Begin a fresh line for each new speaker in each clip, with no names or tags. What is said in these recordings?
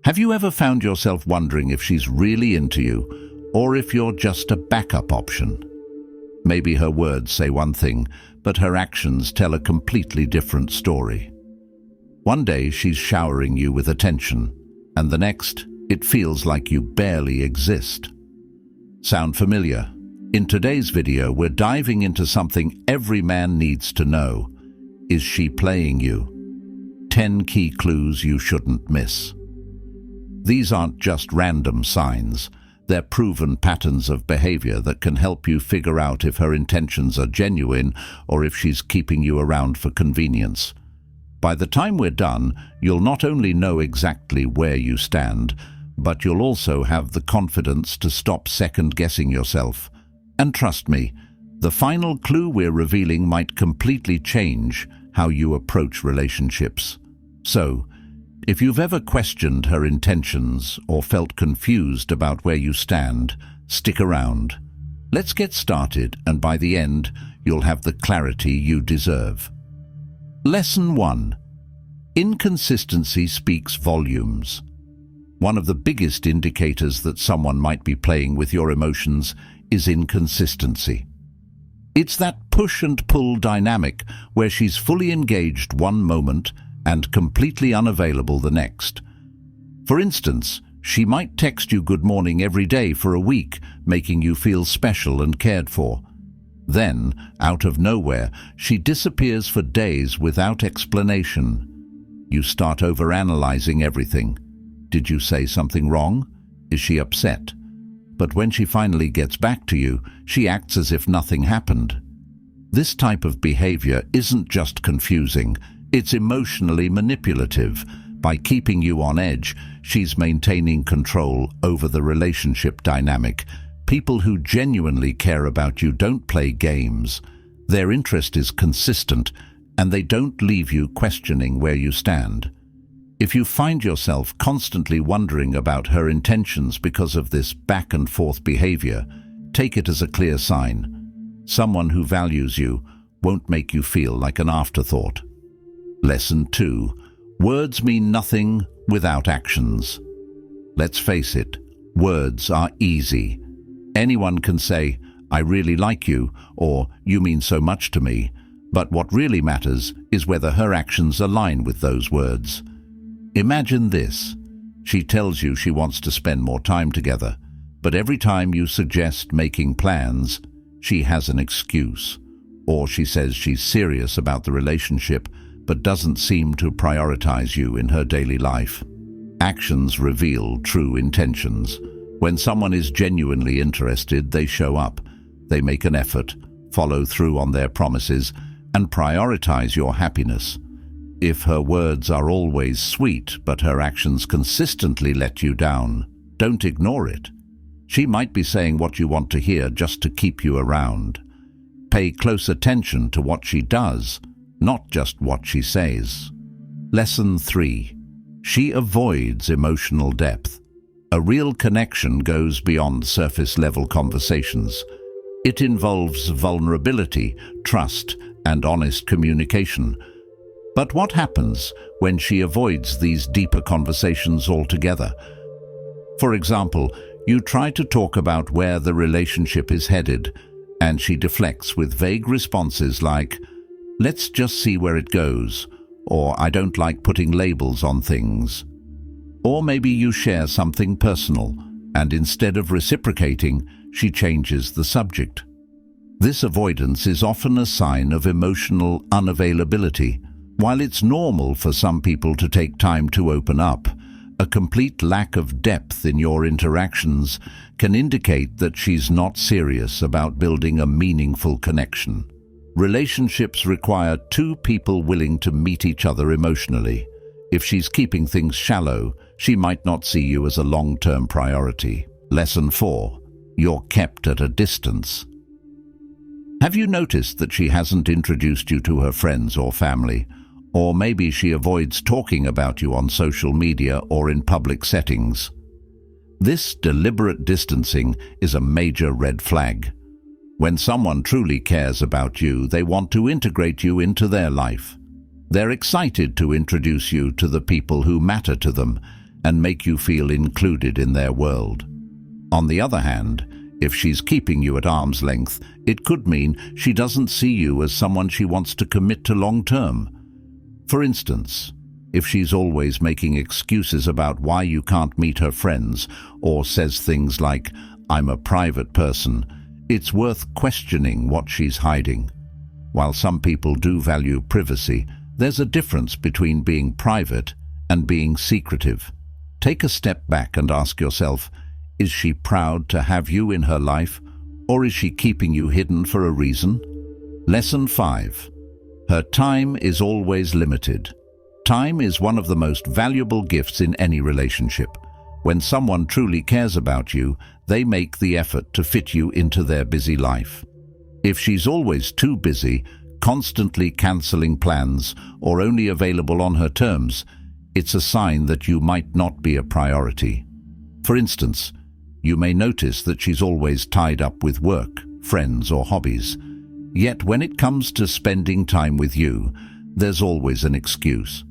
Have you ever found yourself wondering if she's really into you, or if you're just a backup option? Maybe her words say one thing, but her actions tell a completely different story. One day she's showering you with attention, and the next, it feels like you barely exist. Sound familiar? In today's video, we're diving into something every man needs to know. Is she playing you? 10 key clues you shouldn't miss. These aren't just random signs. They're proven patterns of behavior that can help you figure out if her intentions are genuine or if she's keeping you around for convenience. By the time we're done, you'll not only know exactly where you stand, but you'll also have the confidence to stop second-guessing yourself. And trust me, the final clue we're revealing might completely change how you approach relationships. So, if you've ever questioned her intentions or felt confused about where you stand, stick around. Let's get started, and by the end, you'll have the clarity you deserve. Lesson 1. Inconsistency speaks volumes. One of the biggest indicators that someone might be playing with your emotions is inconsistency. It's that push and pull dynamic where she's fully engaged one moment and completely unavailable the next. For instance, she might text you good morning every day for a week, making you feel special and cared for. Then, out of nowhere, she disappears for days without explanation. You start overanalyzing everything. Did you say something wrong? Is she upset? But when she finally gets back to you, she acts as if nothing happened. This type of behavior isn't just confusing, it's emotionally manipulative. By keeping you on edge, she's maintaining control over the relationship dynamic. People who genuinely care about you don't play games. Their interest is consistent, and they don't leave you questioning where you stand. If you find yourself constantly wondering about her intentions because of this back-and-forth behavior, take it as a clear sign. Someone who values you won't make you feel like an afterthought. Lesson 2. Words mean nothing without actions. Let's face it, words are easy. Anyone can say, "I really like you," or "You mean so much to me." But what really matters is whether her actions align with those words. Imagine this. She tells you she wants to spend more time together, but every time you suggest making plans, she has an excuse. Or she says she's serious about the relationship, but doesn't seem to prioritize you in her daily life. Actions reveal true intentions. When someone is genuinely interested, they show up. They make an effort, follow through on their promises, and prioritize your happiness. If her words are always sweet, but her actions consistently let you down, don't ignore it. She might be saying what you want to hear just to keep you around. Pay close attention to what she does, not just what she says. Lesson 3. She avoids emotional depth. A real connection goes beyond surface-level conversations. It involves vulnerability, trust, and honest communication. But what happens when she avoids these deeper conversations altogether? For example, you try to talk about where the relationship is headed, and she deflects with vague responses like, "Let's just see where it goes," or "I don't like putting labels on things." Or maybe you share something personal, and instead of reciprocating, she changes the subject. This avoidance is often a sign of emotional unavailability. While it's normal for some people to take time to open up, a complete lack of depth in your interactions can indicate that she's not serious about building a meaningful connection. Relationships require two people willing to meet each other emotionally. If she's keeping things shallow, she might not see you as a long-term priority. Lesson 4. You're kept at a distance. Have you noticed that she hasn't introduced you to her friends or family? Or maybe she avoids talking about you on social media or in public settings. This deliberate distancing is a major red flag. When someone truly cares about you, they want to integrate you into their life. They're excited to introduce you to the people who matter to them, and make you feel included in their world. On the other hand, if she's keeping you at arm's length, it could mean she doesn't see you as someone she wants to commit to long-term. For instance, if she's always making excuses about why you can't meet her friends, or says things like, "I'm a private person," it's worth questioning what she's hiding. While some people do value privacy, there's a difference between being private and being secretive. Take a step back and ask yourself, is she proud to have you in her life, or is she keeping you hidden for a reason? Lesson 5. Her time is always limited. Time is one of the most valuable gifts in any relationship. When someone truly cares about you, they make the effort to fit you into their busy life. If she's always too busy, constantly cancelling plans, or only available on her terms, it's a sign that you might not be a priority. For instance, you may notice that she's always tied up with work, friends, or hobbies. Yet when it comes to spending time with you, there's always an excuse.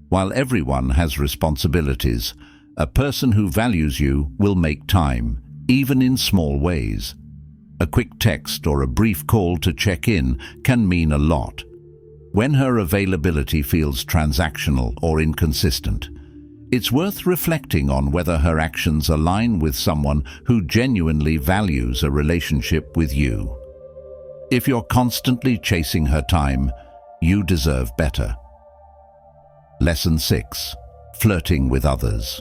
While everyone has responsibilities, a person who values you will make time, even in small ways. A quick text or a brief call to check in can mean a lot. When her availability feels transactional or inconsistent, it's worth reflecting on whether her actions align with someone who genuinely values a relationship with you. If you're constantly chasing her time, you deserve better. Lesson 6. Flirting with others.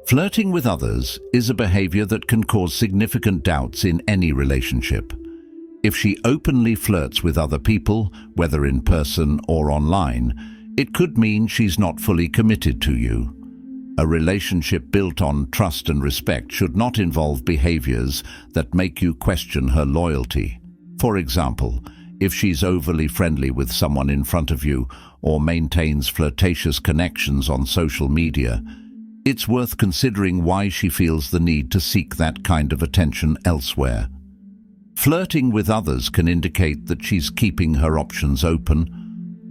Flirting with others is a behavior that can cause significant doubts in any relationship. If she openly flirts with other people, whether in person or online, it could mean she's not fully committed to you. A relationship built on trust and respect should not involve behaviors that make you question her loyalty. For example, if she's overly friendly with someone in front of you or maintains flirtatious connections on social media, it's worth considering why she feels the need to seek that kind of attention elsewhere. Flirting with others can indicate that she's keeping her options open,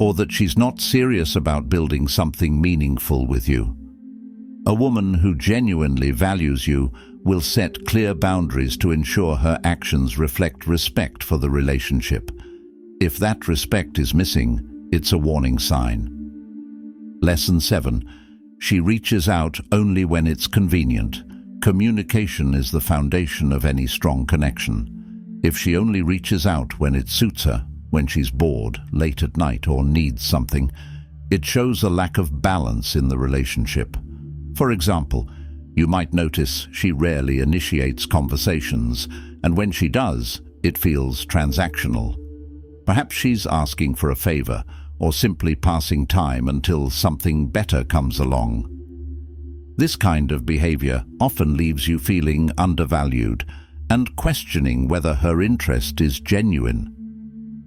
or that she's not serious about building something meaningful with you. A woman who genuinely values you will set clear boundaries to ensure her actions reflect respect for the relationship. If that respect is missing, it's a warning sign. Lesson 7. She reaches out only when it's convenient. Communication is the foundation of any strong connection. If she only reaches out when it suits her, when she's bored, late at night, or needs something, it shows a lack of balance in the relationship. For example, you might notice she rarely initiates conversations, and when she does, it feels transactional. Perhaps she's asking for a favor, or simply passing time until something better comes along. This kind of behavior often leaves you feeling undervalued and questioning whether her interest is genuine.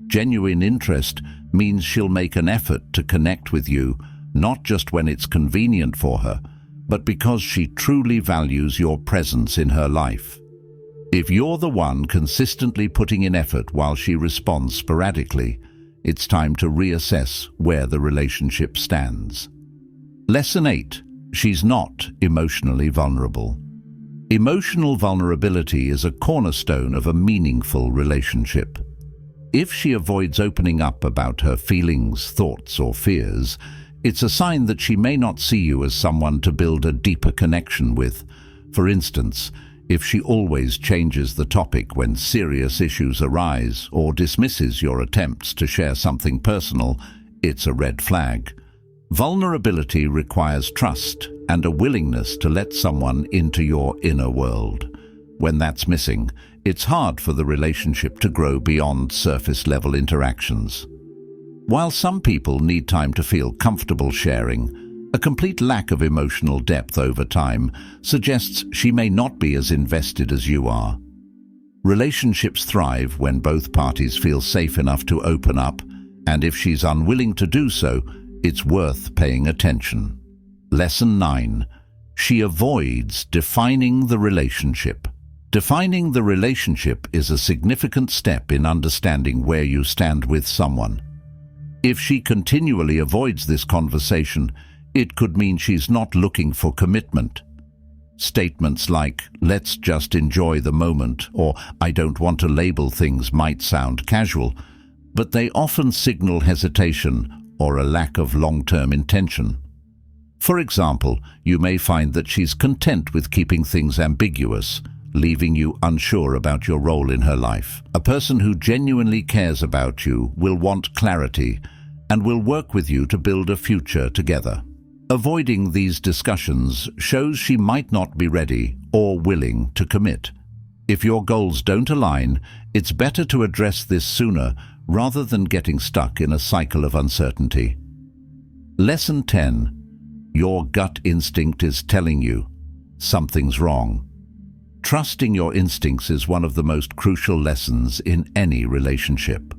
Genuine interest means she'll make an effort to connect with you, not just when it's convenient for her, but because she truly values your presence in her life. If you're the one consistently putting in effort while she responds sporadically, it's time to reassess where the relationship stands. Lesson 8. She's not emotionally vulnerable. Emotional vulnerability is a cornerstone of a meaningful relationship. If she avoids opening up about her feelings, thoughts, or fears, it's a sign that she may not see you as someone to build a deeper connection with. For instance, if she always changes the topic when serious issues arise or dismisses your attempts to share something personal, it's a red flag. Vulnerability requires trust and a willingness to let someone into your inner world. When that's missing, it's hard for the relationship to grow beyond surface-level interactions. While some people need time to feel comfortable sharing, a complete lack of emotional depth over time suggests she may not be as invested as you are. Relationships thrive when both parties feel safe enough to open up, and if she's unwilling to do so, it's worth paying attention. Lesson 9. She avoids defining the relationship. Defining the relationship is a significant step in understanding where you stand with someone. If she continually avoids this conversation, It could mean she's not looking for commitment. Statements like, "Let's just enjoy the moment," or "I don't want to label things" might sound casual, but they often signal hesitation or a lack of long-term intention. For example, you may find that she's content with keeping things ambiguous, leaving you unsure about your role in her life. A person who genuinely cares about you will want clarity and will work with you to build a future together. Avoiding these discussions shows she might not be ready or willing to commit. If your goals don't align, it's better to address this sooner rather than getting stuck in a cycle of uncertainty. Lesson 10. Your gut instinct is telling you something's wrong. Trusting your instincts is one of the most crucial lessons in any relationship.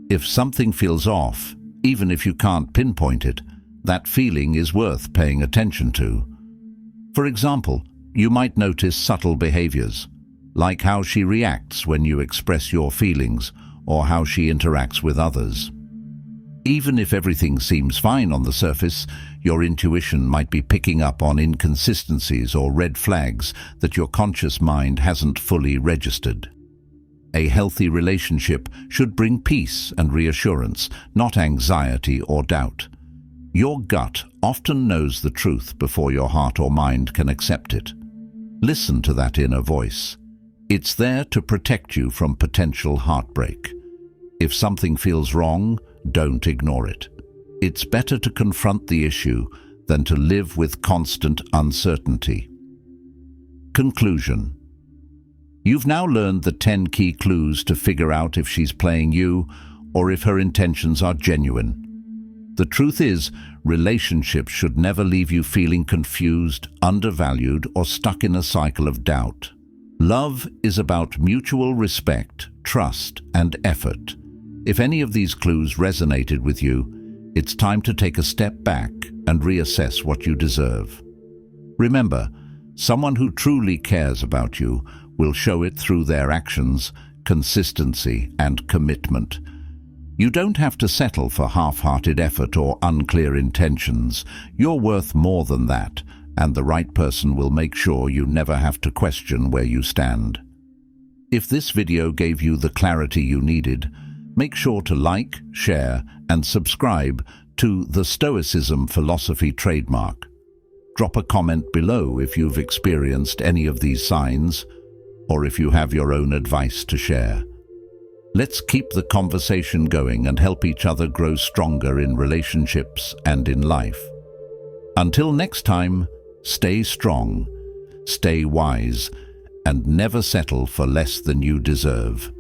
If something feels off, even if you can't pinpoint it, that feeling is worth paying attention to. For example, you might notice subtle behaviors, like how she reacts when you express your feelings or how she interacts with others. Even if everything seems fine on the surface, your intuition might be picking up on inconsistencies or red flags that your conscious mind hasn't fully registered. A healthy relationship should bring peace and reassurance, not anxiety or doubt. Your gut often knows the truth before your heart or mind can accept it. Listen to that inner voice. It's there to protect you from potential heartbreak. If something feels wrong, don't ignore it. It's better to confront the issue than to live with constant uncertainty. Conclusion. You've now learned the 10 key clues to figure out if she's playing you or if her intentions are genuine. The truth is, relationships should never leave you feeling confused, undervalued, or stuck in a cycle of doubt. Love is about mutual respect, trust, and effort. If any of these clues resonated with you, it's time to take a step back and reassess what you deserve. Remember, someone who truly cares about you will show it through their actions, consistency, and commitment. You don't have to settle for half-hearted effort or unclear intentions. You're worth more than that, and the right person will make sure you never have to question where you stand. If this video gave you the clarity you needed, make sure to like, share, and subscribe to the Stoicism Philosophy Trademark. Drop a comment below if you've experienced any of these signs, or if you have your own advice to share. Let's keep the conversation going and help each other grow stronger in relationships and in life. Until next time, stay strong, stay wise, and never settle for less than you deserve.